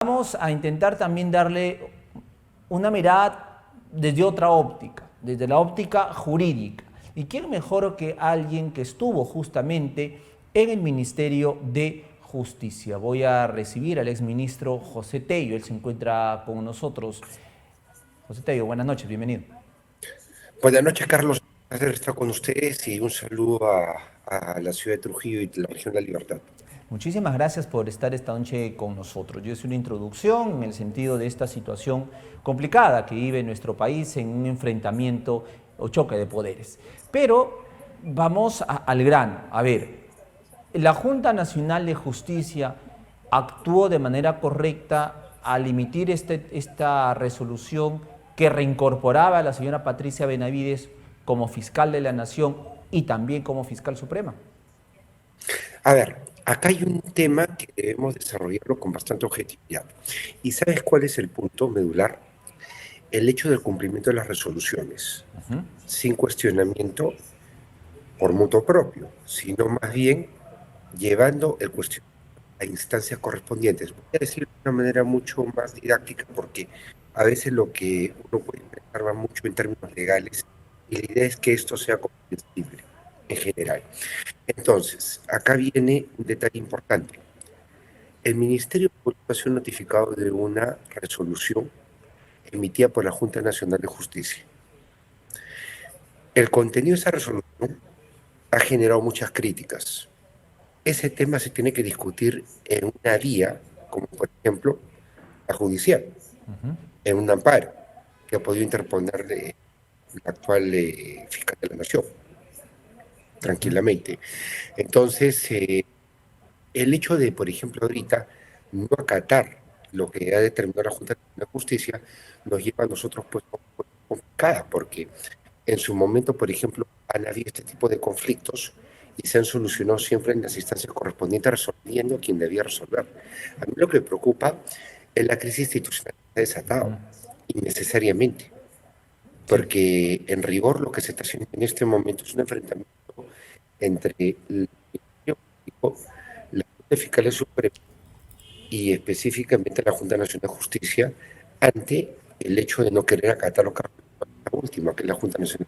Vamos a intentar también darle una mirada desde otra óptica, desde la óptica jurídica. ¿Y quién mejor que alguien que estuvo justamente en el Ministerio de Justicia? Voy a recibir al exministro José Tello, él se encuentra con nosotros. José Tello, buenas noches, bienvenido. Buenas noches, Carlos. Un placer estar con ustedes y un saludo a la ciudad de Trujillo y la región de la Libertad. Muchísimas gracias por estar esta noche con nosotros. Yo hice una introducción en el sentido de esta situación complicada que vive nuestro país en un enfrentamiento o choque de poderes. Pero vamos al grano. A ver, la Junta Nacional de Justicia actuó de manera correcta al emitir esta resolución que reincorporaba a la señora Patricia Benavides como fiscal de la Nación y también como fiscal suprema. A ver, acá hay un tema que debemos desarrollarlo con bastante objetividad. ¿Y sabes cuál es el punto medular? El hecho del cumplimiento de las resoluciones, sin cuestionamiento por mutuo propio, sino más bien llevando el cuestionamiento a instancias correspondientes. Voy a decirlo de una manera mucho más didáctica porque a veces lo que uno puede pensar va mucho en términos legales y la idea es que esto sea comprensible en general. Entonces, acá viene un detalle importante. El Ministerio Público ha sido notificado de una resolución emitida por la Junta Nacional de Justicia. El contenido de esa resolución ha generado muchas críticas. Ese tema se tiene que discutir en una vía, como por ejemplo la judicial, en un amparo que ha podido interponer la actual fiscal de la Nación, tranquilamente. Entonces, el hecho de, por ejemplo, ahorita no acatar lo que ha determinado la Junta de Justicia nos lleva a nosotros pues complicada, porque en su momento, por ejemplo, han habido este tipo de conflictos y se han solucionado siempre en las instancias correspondientes resolviendo a quien debía resolver. A mí lo que me preocupa es la crisis institucional que se ha desatado, innecesariamente, Sí. porque en rigor lo que se está haciendo en este momento es un enfrentamiento entre el Ministerio Público, la Junta Fiscal Suprema y específicamente la Junta Nacional de Justicia ante el hecho de no querer acatar lo que la última, que es la Junta Nacional.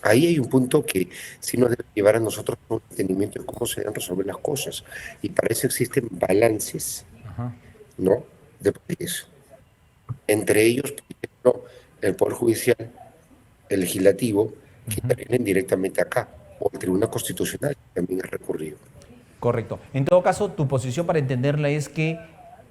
Ahí hay un punto que sí nos debe llevar a nosotros a un entendimiento de cómo se deben resolver las cosas. Y para eso existen balances, Ajá. ¿no? De poderes. Entre ellos, por ejemplo, el Poder Judicial, el Legislativo, que intervienen directamente acá, o el Tribunal Constitucional, que también es recurrido. Correcto. En todo caso, tu posición para entenderla es que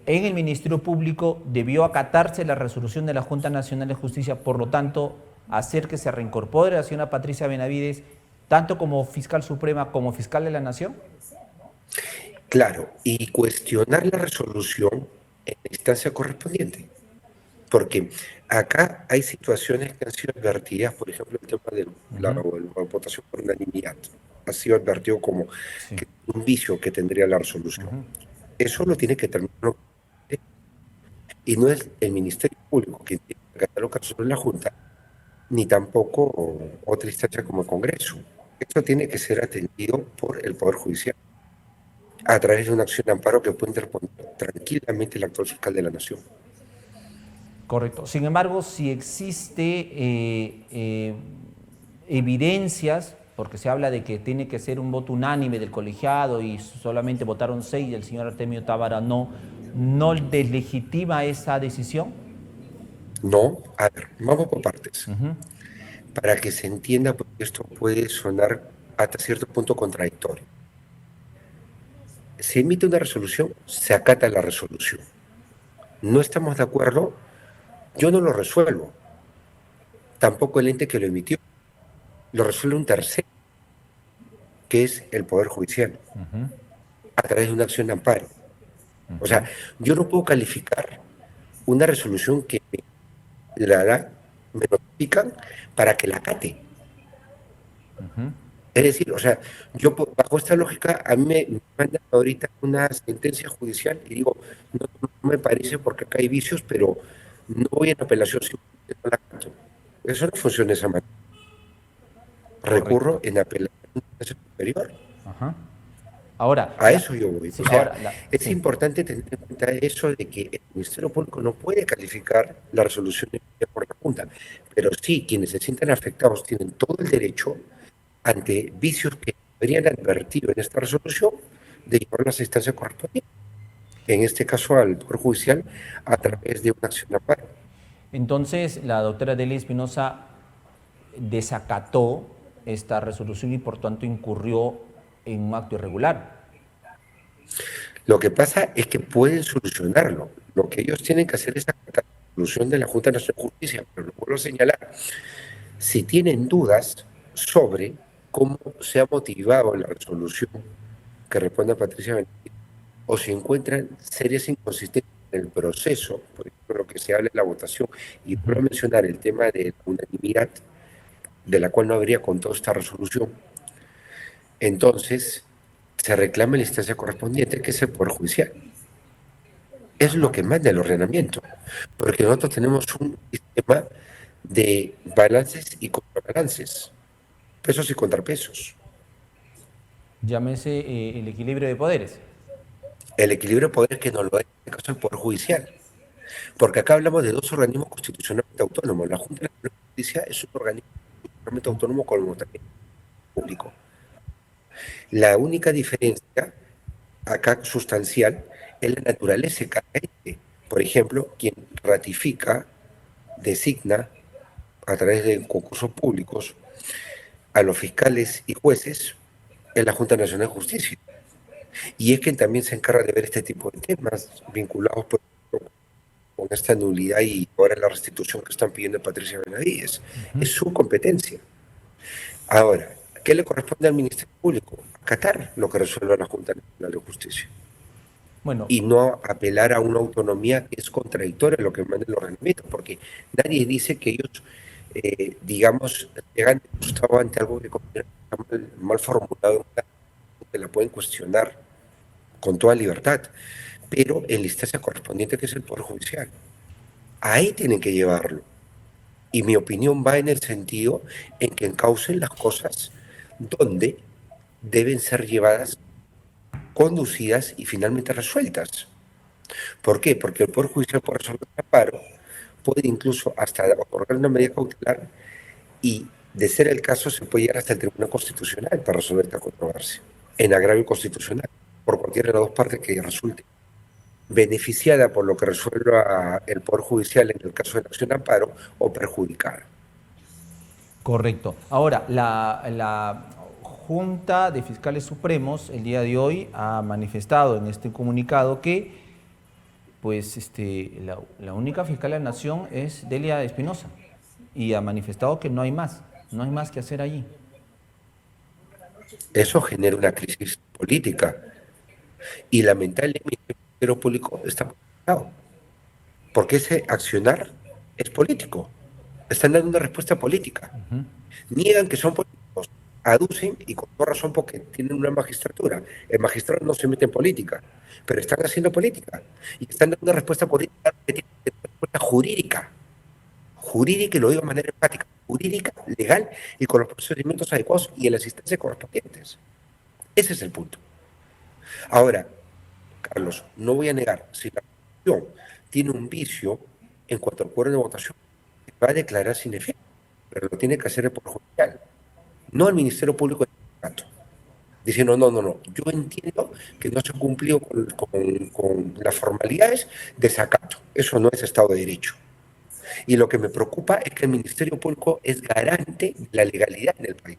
en el Ministerio Público debió acatarse la resolución de la Junta Nacional de Justicia, por lo tanto, hacer que se reincorpore a la señora Patricia Benavides, tanto como fiscal suprema como fiscal de la Nación. Claro, y cuestionar la resolución en la instancia correspondiente. Porque acá hay situaciones que han sido advertidas, por ejemplo, el tema de la votación por unanimidad. Ha sido advertido como Sí. que un vicio que tendría la resolución. Eso lo tiene que terminar. Y no es el Ministerio Público quien tiene que catalogar sobre la Junta, ni tampoco otra instancia como el Congreso. Esto tiene que ser atendido por el Poder Judicial a través de una acción de amparo que puede interponer tranquilamente el actual fiscal de la Nación. Correcto. Sin embargo, si existe evidencias, porque se habla de que tiene que ser un voto unánime del colegiado y solamente votaron 6 y el señor Artemio Tábara no, ¿no deslegitima esa decisión? No, a ver, vamos por partes. Para que se entienda, porque esto puede sonar hasta cierto punto contradictorio. Se emite una resolución, se acata la resolución. No estamos de acuerdo, yo no lo resuelvo, tampoco el ente que lo emitió, lo resuelve un tercero, que es el Poder Judicial, a través de una acción de amparo. O sea, yo no puedo calificar una resolución que la da, me notifican para que la acate. Es decir, o sea, yo bajo esta lógica, a mí me mandan ahorita una sentencia judicial y digo, no me parece porque acá hay vicios, pero no voy en apelación si no la acato. Eso no funciona de esa manera. Recurro Correcto. en apelación superior. Ajá. Ahora, A eso yo voy. sí, O sea, ahora, es sí. importante tener en cuenta eso de que el Ministerio Público no puede calificar la resolución emitida por la Junta, pero sí quienes se sientan afectados tienen todo el derecho, ante vicios que habrían advertido en esta resolución, de llevar a las instancias correspondientes, en este caso al Poder Judicial, a través de una acción de amparo. Entonces, la doctora Delia Espinosa desacató esta resolución y por tanto incurrió en un acto irregular. Lo que pasa es que pueden solucionarlo. Lo que ellos tienen que hacer es acatar la resolución de la Junta Nacional de Justicia, pero lo vuelvo a señalar. Si tienen dudas sobre cómo se ha motivado la resolución que responde a Patricia Benavides, o si encuentran serias inconsistencias en el proceso, por ejemplo, lo que se habla en la votación, y vuelvo a mencionar el tema de la unanimidad, de la cual no habría con toda esta resolución, entonces se reclama la instancia correspondiente, que es el Poder Judicial. Es lo Ajá. que manda el ordenamiento, porque nosotros tenemos un sistema de balances y contrabalances, pesos y contrapesos. Llámese el equilibrio de poderes. El equilibrio de poderes que nos lo da en este caso el Poder Judicial, porque acá hablamos de dos organismos constitucionalmente autónomos. La Junta de Justicia es un organismo constitucionalmente autónomo como también público. La única diferencia acá sustancial es la naturaleza de cada ente. Por ejemplo, quien ratifica, designa a través de concursos públicos a los fiscales y jueces es la Junta Nacional de Justicia. Y es quien también se encarga de ver este tipo de temas vinculados, por ejemplo, con esta nulidad y ahora la restitución que están pidiendo a Patricia Benavides. Es su competencia. Ahora, ¿qué le corresponde al Ministerio Público? Acatar lo que resuelva la Junta Nacional de Justicia Bueno, y no apelar a una autonomía que es contradictoria a lo que manda el ordenamiento, porque nadie dice que ellos, digamos, llegan disgustados ante algo que está mal formulado, que la pueden cuestionar con toda libertad, pero en la instancia correspondiente, que es el Poder Judicial. Ahí tienen que llevarlo. Y mi opinión va en el sentido en que encaucen las cosas donde deben ser llevadas, conducidas y finalmente resueltas. ¿Por qué? Porque el Poder Judicial por resolver el amparo puede incluso hasta otorgar una medida cautelar y, de ser el caso, se puede llegar hasta el Tribunal Constitucional para resolver esta controversia, en agravio constitucional, por cualquiera de las dos partes que resulte beneficiada por lo que resuelva el Poder Judicial en el caso de la acción de amparo o perjudicada. correcto. Ahora, la Junta de Fiscales Supremos el día de hoy ha manifestado en este comunicado que pues la única fiscal de la nación es Delia Espinosa y ha manifestado que no hay más, no hay más que hacer allí. Eso genera una crisis política y lamentablemente el Ministerio Público está politizado, porque ese accionar es político. Están dando una respuesta política. Niegan que son políticos, aducen y con toda razón porque tienen una magistratura. El magistrado no se mete en política, pero están haciendo política y están dando una respuesta política que tiene una respuesta jurídica. Jurídica, y lo digo de manera empática, jurídica, legal y con los procedimientos adecuados y en las instancias correspondientes. Ese es el punto. Ahora, Carlos, no voy a negar, si la Constitución tiene un vicio en cuanto al acuerdo de votación, va a declarar sin efecto, pero lo tiene que hacer el Poder Judicial, no el Ministerio Público de Trato, diciendo, no, no, no, yo entiendo que no se cumplió con las formalidades, desacato. Eso no es Estado de Derecho. Y lo que me preocupa es que el Ministerio Público es garante de la legalidad en el país.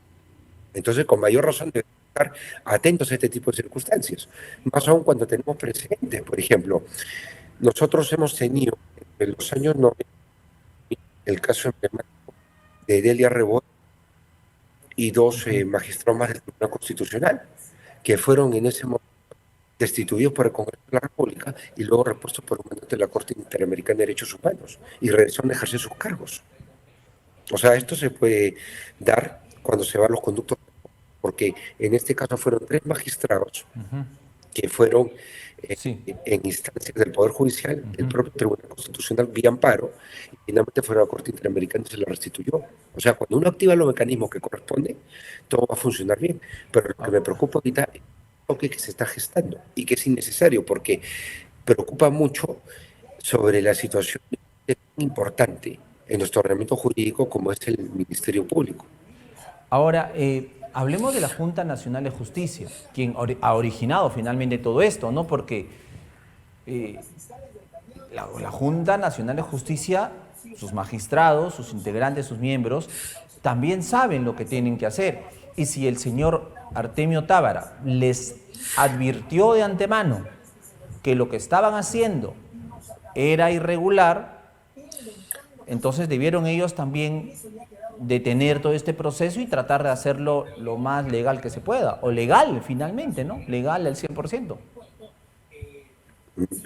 Entonces, con mayor razón debemos estar atentos a este tipo de circunstancias. Más aún cuando tenemos precedentes. Por ejemplo, nosotros hemos tenido en los años 90 el caso emblemático de Delia Rebot y dos magistrados más del Tribunal Constitucional, que fueron en ese momento destituidos por el Congreso de la República y luego repuestos por un mandato de la Corte Interamericana de Derechos Humanos y regresaron a ejercer sus cargos. O sea, esto se puede dar cuando se van los conductos, porque en este caso fueron tres magistrados que fueron Sí. en instancias del Poder Judicial, el propio Tribunal Constitucional vía amparo, y finalmente fueron a la Corte Interamericana y se la restituyó. O sea, cuando uno activa los mecanismos que corresponden, todo va a funcionar bien. Pero lo que me preocupa ahorita choque que se está gestando y que es innecesario porque preocupa mucho sobre la situación importante en nuestro ordenamiento jurídico como es el Ministerio Público. Ahora, hablemos de la Junta Nacional de Justicia, quien ha originado finalmente todo esto, ¿no? Porque eh, la Junta Nacional de Justicia, sus magistrados, sus integrantes, sus miembros, también saben lo que tienen que hacer. Y si el señor Artemio Tábara les advirtió de antemano que lo que estaban haciendo era irregular, entonces debieron ellos también detener todo este proceso y tratar de hacerlo lo más legal que se pueda, o legal finalmente, ¿no? Legal al 100%.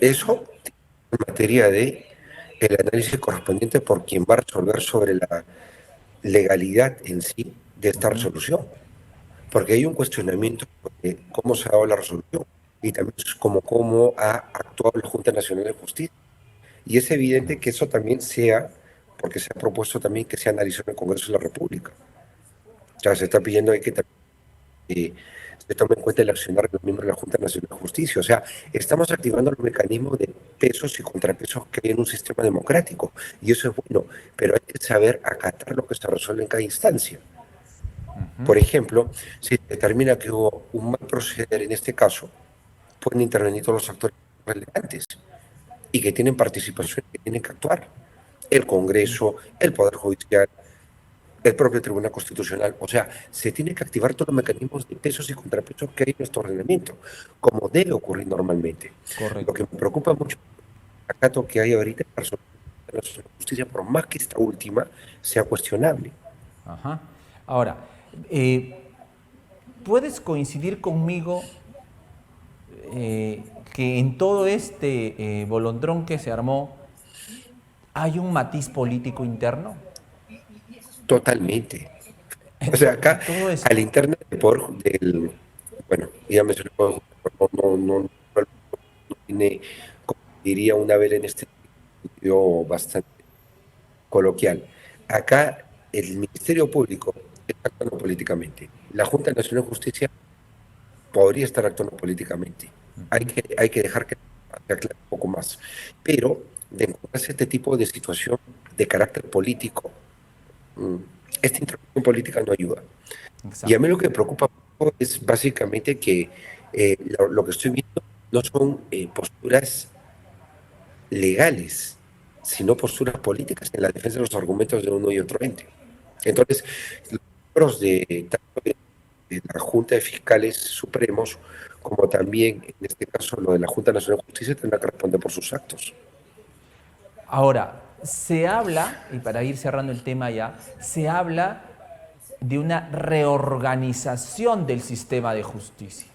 Eso en materia de el análisis correspondiente por quien va a resolver sobre la legalidad en sí de esta resolución. Porque hay un cuestionamiento de cómo se ha dado la resolución y también como cómo ha actuado la Junta Nacional de Justicia. Y es evidente que eso también sea, porque se ha propuesto también que sea analizado en el Congreso de la República. O sea, se está pidiendo que también se tome en cuenta el accionar de los miembros de la Junta Nacional de Justicia. O sea, estamos activando los mecanismos de pesos y contrapesos que hay en un sistema democrático. Y eso es bueno, pero hay que saber acatar lo que se resuelve en cada instancia. Por ejemplo, si se determina que hubo un mal proceder en este caso, pueden intervenir todos los actores relevantes y que tienen participación y que tienen que actuar. El Congreso, el Poder Judicial, el propio Tribunal Constitucional. O sea, se tienen que activar todos los mecanismos de pesos y contrapesos que hay en nuestro ordenamiento, como debe ocurrir normalmente. Lo Correcto. que me preocupa mucho es el acato que hay ahorita en la justicia, por más que esta última sea cuestionable. Ajá. Ahora, ¿puedes coincidir conmigo que en todo este bolondrón que se armó hay un matiz político interno? Totalmente. O sea, acá, Todo al esto. interno del, bueno, ya mencioné, no tiene, como diría una vez en este sentido bastante coloquial. Acá el Ministerio Público está actuando políticamente. La Junta Nacional de Justicia podría estar actuando políticamente. Hay que dejar que se aclare un poco más. Pero de encontrarse este tipo de situación de carácter político, mm, esta intervención política no ayuda. Y a mí Exacto. lo que me preocupa es básicamente que lo que estoy viendo no son posturas legales, sino posturas políticas en la defensa de los argumentos de uno y otro ente. Entonces, los miembros tanto de la Junta de Fiscales Supremos como también, en este caso, lo de la Junta Nacional de Justicia, tendrán que responder por sus actos. Ahora, se habla, y para ir cerrando el tema ya, se habla de una reorganización del sistema de justicia.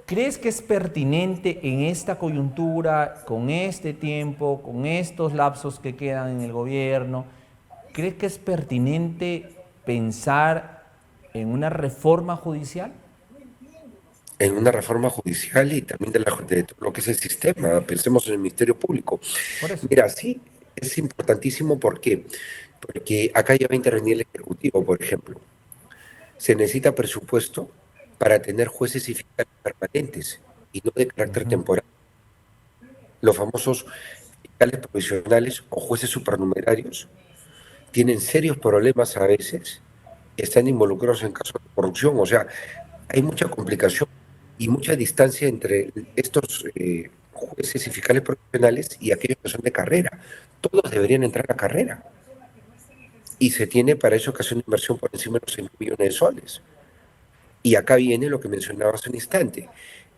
¿Crees que es pertinente en esta coyuntura, con este tiempo, con estos lapsos que quedan en el gobierno? ¿Crees que es pertinente pensar en una reforma judicial? En una reforma judicial y también de lo que es el sistema. Pensemos en el Ministerio Público. Por eso. Mira, sí, es importantísimo porque acá ya va a intervenir el Ejecutivo, por ejemplo. Se necesita presupuesto para tener jueces y fiscales permanentes y no de carácter temporal. Los famosos fiscales provisionales o jueces supernumerarios tienen serios problemas a veces, están involucrados en casos de corrupción, o sea, hay mucha complicación y mucha distancia entre estos jueces y fiscales profesionales y aquellos que son de carrera. Todos deberían entrar a carrera y se tiene para eso que hacer una inversión por encima de los 100 millones de soles. Y acá viene lo que mencionaba hace un instante.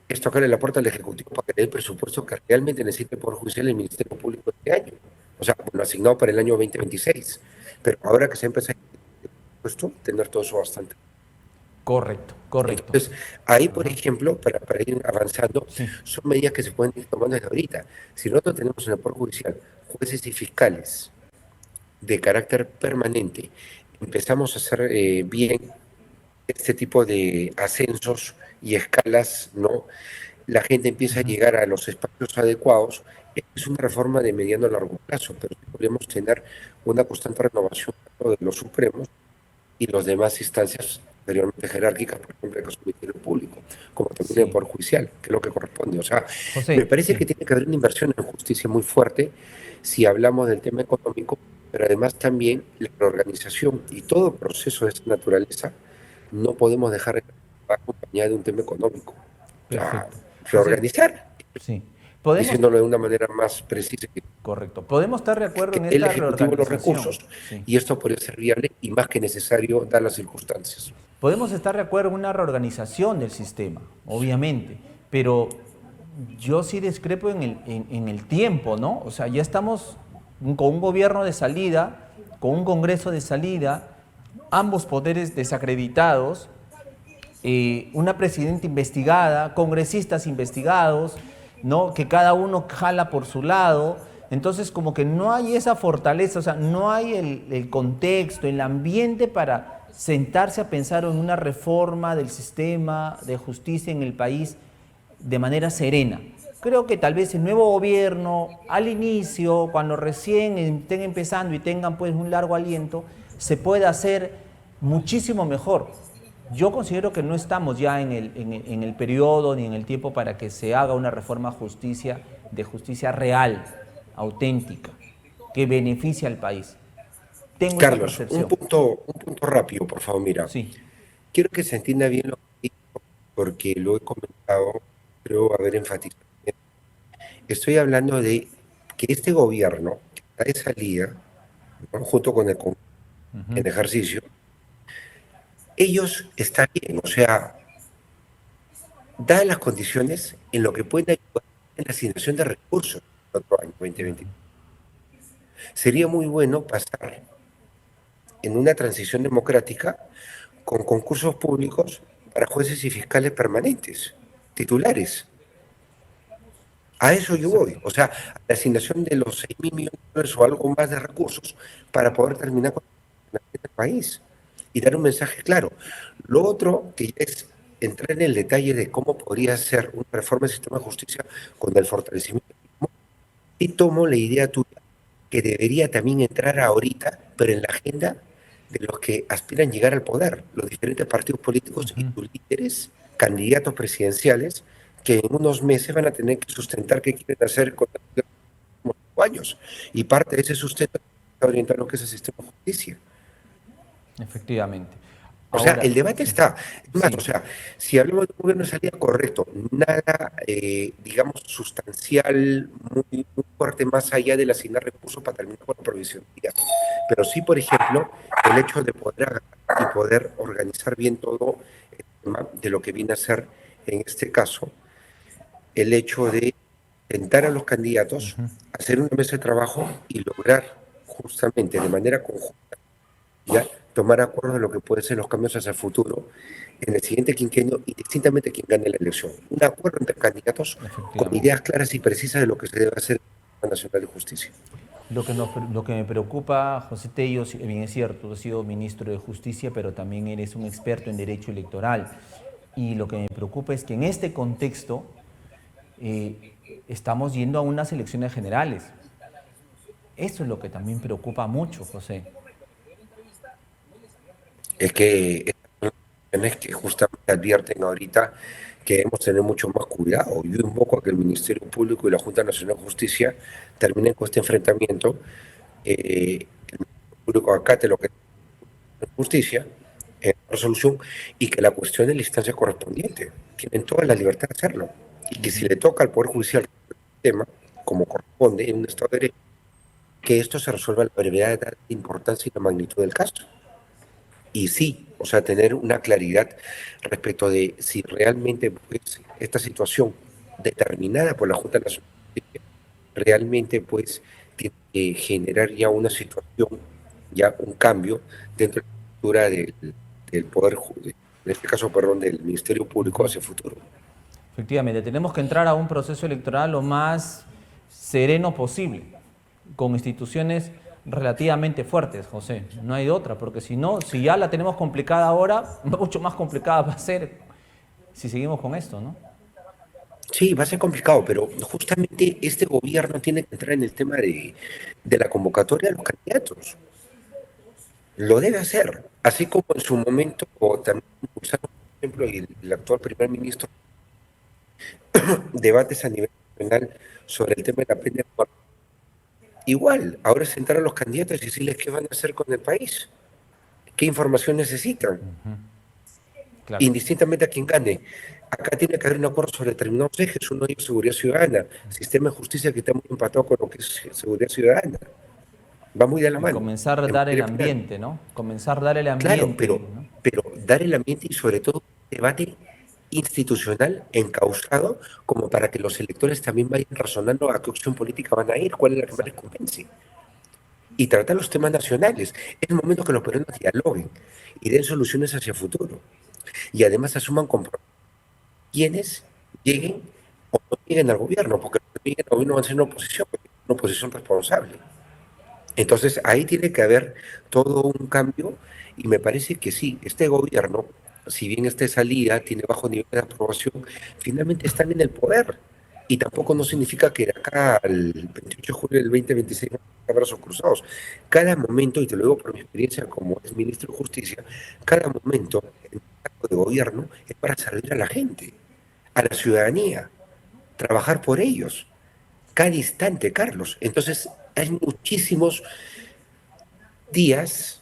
Es tocarle la puerta al Ejecutivo para que dé el presupuesto que realmente necesita el Poder Judicial y el Ministerio Público este año. O sea, bueno, asignado para el año 2026. Pero ahora que se ha empezado el presupuesto, tener todo eso bastante. Correcto, correcto. Entonces, ahí, por ejemplo, para ir avanzando, Sí. son medidas que se pueden ir tomando desde ahorita. Si nosotros tenemos en el Poder Judicial jueces y fiscales de carácter permanente, empezamos a hacer bien este tipo de ascensos y escalas, ¿no? La gente empieza a llegar a los espacios adecuados. Es una reforma de mediano a largo plazo, pero podemos tener una constante renovación de los supremos y las demás instancias anteriormente jerárquicas, por ejemplo, el caso del Ministerio Público. Público, como también del Sí. Poder Judicial, que es lo que corresponde. O sea, me José, parece sí. que tiene que haber una inversión en justicia muy fuerte si hablamos del tema económico, pero además también la reorganización y todo proceso de esta naturaleza no podemos dejar de estar acompañado de un tema económico. O sea, Perfecto. José, reorganizar, sí. Podemos, diciéndolo de una manera más precisa, correcto. Podemos estar de acuerdo que en el esta Ejecutivo los reorganización. recursos Sí. y esto podría ser viable y más que necesario dar las circunstancias. Podemos estar de acuerdo en una reorganización del sistema, obviamente, pero yo sí discrepo en el tiempo, ¿no? O sea, ya estamos con un gobierno de salida, con un Congreso de salida, ambos poderes desacreditados, una presidenta investigada, congresistas investigados, ¿no? Que cada uno jala por su lado. Entonces, como que no hay esa fortaleza, o sea, no hay el contexto, el ambiente para sentarse a pensar en una reforma del sistema de justicia en el país de manera serena. Creo que tal vez el nuevo gobierno, al inicio, cuando recién estén empezando y tengan pues un largo aliento, se pueda hacer muchísimo mejor. Yo considero que no estamos ya en el periodo ni en el tiempo para que se haga una reforma justicia, de justicia real, auténtica, que beneficie al país. Tengo esa Carlos, percepción. un punto rápido, por favor, mira. Sí. Quiero que se entienda bien lo que digo, porque lo he comentado, creo haber enfatizado. Estoy hablando de que este gobierno, que está de salida, ¿no? Junto con el Congreso en ejercicio, ellos están bien, o sea, dadas las condiciones en lo que pueden ayudar en la asignación de recursos el otro año, 2020. Sería muy bueno pasar en una transición democrática con concursos públicos para jueces y fiscales permanentes, titulares. A eso yo Exacto. voy, o sea, a la asignación de los 6.000 millones de dólares o algo más de recursos para poder terminar con el país y dar un mensaje claro. Lo otro, que ya es entrar en el detalle de cómo podría ser una reforma del sistema de justicia con el fortalecimiento. Y tomo la idea tuya, que debería también entrar ahorita, pero en la agenda de los que aspiran a llegar al poder, los diferentes partidos políticos y sus líderes, candidatos presidenciales, que en unos meses van a tener que sustentar qué quieren hacer con los próximos 5 años. Y parte de ese sustento está orientado a lo que es el sistema de justicia. Efectivamente. O sea, Ahora, el debate sí, está. Es más, o sí, sea, si hablamos de un gobierno de salida, correcto, nada, digamos, sustancial, muy fuerte, más allá de asignar recursos para terminar con la provisionalidad. Pero sí, por ejemplo, el hecho de poder agarrar y poder organizar bien todo el tema de lo que viene a ser, en este caso, el hecho de sentar a los candidatos, hacer una mesa de trabajo y lograr justamente de manera conjunta ya tomar acuerdo de lo que pueden ser los cambios hacia el futuro en el siguiente quinquenio y distintamente quien gane la elección. Un acuerdo entre candidatos con efectivamente. ideas claras y precisas de lo que se debe hacer en la Nacional de Justicia. Lo que me preocupa, José Tello, bien es cierto, tú has sido ministro de Justicia, pero también eres un experto en derecho electoral. Y lo que me preocupa es que en este contexto estamos yendo a unas elecciones generales. Eso es lo que también preocupa mucho, José. Es que es que justamente advierten ahorita que debemos tener mucho más cuidado. Yo invoco a que el Ministerio Público y la Junta Nacional de Justicia terminen con este enfrentamiento. El Ministerio Público acate lo que es justicia, resolución, y que la cuestión de la instancia correspondiente. Tienen toda la libertad de hacerlo. Y que si le toca al Poder Judicial el tema, como corresponde en un Estado de Derecho, que esto se resuelva a la brevedad, de importancia y la magnitud del caso. Y sí, o sea, tener una claridad respecto de si realmente pues, esta situación determinada por la Junta Nacional de Justicia realmente pues tiene que generar ya una situación, ya un cambio dentro de la estructura del Poder, en este caso, perdón, del Ministerio Público hacia el futuro. Efectivamente, tenemos que entrar a un proceso electoral lo más sereno posible, con instituciones relativamente fuertes, José. No hay otra, porque si no, si ya la tenemos complicada ahora, mucho más complicada va a ser si seguimos con esto, ¿no? Sí, va a ser complicado, pero justamente este gobierno tiene que entrar en el tema de la convocatoria de los candidatos. Lo debe hacer, así como en su momento o también impulsaron ejemplo, y el actual primer ministro, debates a nivel nacional sobre el tema de la pena de muerte. Igual, ahora es sentar a los candidatos y decirles qué van a hacer con el país, qué información necesitan, Claro. indistintamente a quien gane. Acá tiene que haber un acuerdo sobre determinados ejes, uno de ellos seguridad ciudadana, sistema de justicia que está muy empatado con lo que es seguridad ciudadana. Va muy de la Y mano. comenzar a En dar el materia penal. ambiente, ¿no? Comenzar a dar el Claro, ambiente, ¿no? pero dar el ambiente y sobre todo debate institucional encauzado como para que los electores también vayan razonando a qué opción política van a ir, cuál es la que más les Exacto. convence. Y tratar los temas nacionales. Es el momento que los peruanos dialoguen y den soluciones hacia el futuro. Y además asuman compromisos quienes lleguen o no lleguen al gobierno, porque los que lleguen al gobierno van a ser una oposición responsable. Entonces ahí tiene que haber todo un cambio y me parece que sí, este gobierno, si bien esta salida tiene bajo nivel de aprobación, finalmente están en el poder. Y tampoco no significa que de acá al 28 de julio del 2026 van a estar brazos cruzados. Cada momento, y te lo digo por mi experiencia como ex ministro de Justicia, cada momento en el cargo de gobierno es para servir a la gente, a la ciudadanía, trabajar por ellos. Cada instante, Carlos. Entonces, hay muchísimos días,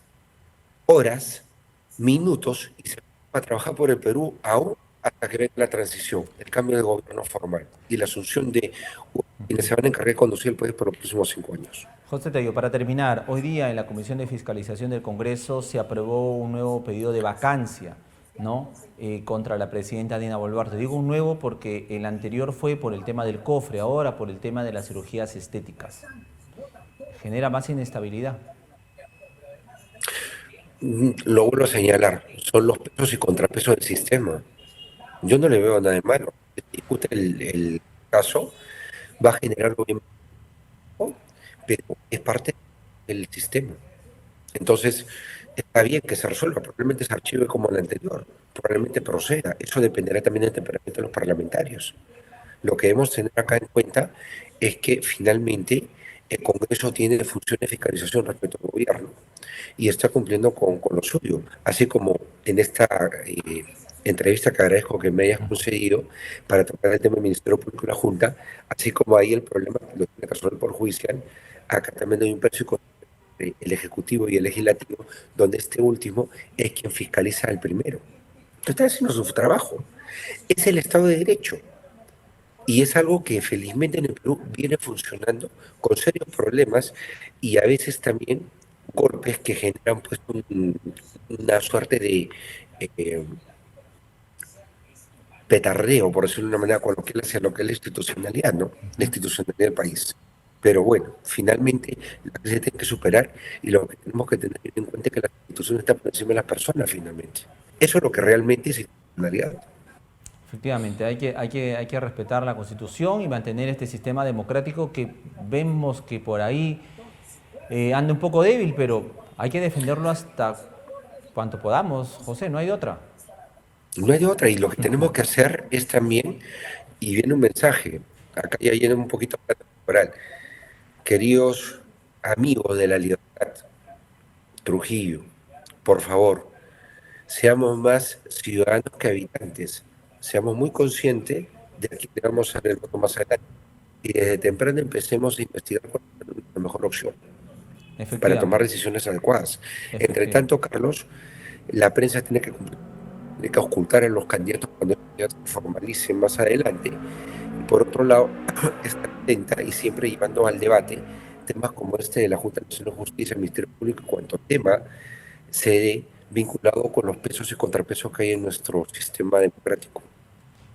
horas, minutos y se va a trabajar por el Perú aún hasta que venga la transición, el cambio de gobierno formal y la asunción de quienes se van a encargar de conducir el país por los próximos 5 años. José Tello, para terminar, hoy día en la Comisión de Fiscalización del Congreso se aprobó un nuevo pedido de vacancia, ¿no? Contra la presidenta Dina Boluarte. Digo un nuevo porque el anterior fue por el tema del cofre, ahora por el tema de las cirugías estéticas. Genera más inestabilidad. Lo vuelvo a señalar, son los pesos y contrapesos del sistema. Yo no le veo nada de malo. Si discute el caso, va a generar obviamente, pero es parte del sistema. Entonces, está bien que se resuelva, probablemente se archive como el anterior, probablemente proceda. Eso dependerá también del temperamento de los parlamentarios. Lo que debemos tener acá en cuenta es que finalmente el Congreso tiene función de fiscalización respecto al gobierno y está cumpliendo con lo suyo, así como en esta entrevista que agradezco que me hayas concedido para tocar el tema del Ministerio Público y la Junta, así como ahí el problema lo tiene que resolver el Poder Judicial, acá también hay un precio el Ejecutivo y el Legislativo, donde este último es quien fiscaliza al primero. Entonces está haciendo su trabajo. Es el Estado de Derecho. Y es algo que felizmente en el Perú viene funcionando con serios problemas y a veces también golpes que generan pues una suerte de eh, petardeo, por decirlo de una manera coloquial, hacia lo que es la institucionalidad, ¿no? La institucionalidad del país. Pero bueno, finalmente la que se tiene que superar y lo que tenemos que tener en cuenta es que la institución está por encima de las personas finalmente. Eso es lo que realmente es institucionalidad. Efectivamente, hay que respetar la Constitución y mantener este sistema democrático que vemos que por ahí anda un poco débil, pero hay que defenderlo hasta cuanto podamos, José, no hay de otra. No hay de otra, y lo que tenemos que hacer es también, y viene un mensaje, acá ya viene un poquito temporal, queridos amigos de la libertad, Trujillo, por favor, seamos más ciudadanos que habitantes, seamos muy conscientes de que vamos a ver el voto más adelante, y desde temprano empecemos a investigar cuál es la mejor opción para tomar Efectivamente, decisiones adecuadas. Entre efectivamente. tanto, Carlos, la prensa tiene que ocultar a los candidatos cuando ya se formalicen más adelante. Y por otro lado, está atenta y siempre llevando al debate temas como este de la Junta Nacional de Justicia, el Ministerio Público, en cuanto tema se dé vinculado con los pesos y contrapesos que hay en nuestro sistema democrático.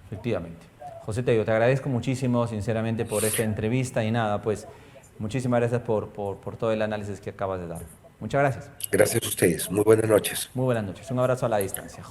Efectivamente. José Tello, te agradezco muchísimo, sinceramente, por esta entrevista y nada, pues muchísimas gracias por todo el análisis que acabas de dar. Muchas gracias. Gracias a ustedes. Muy buenas noches. Muy buenas noches. Un abrazo a la distancia.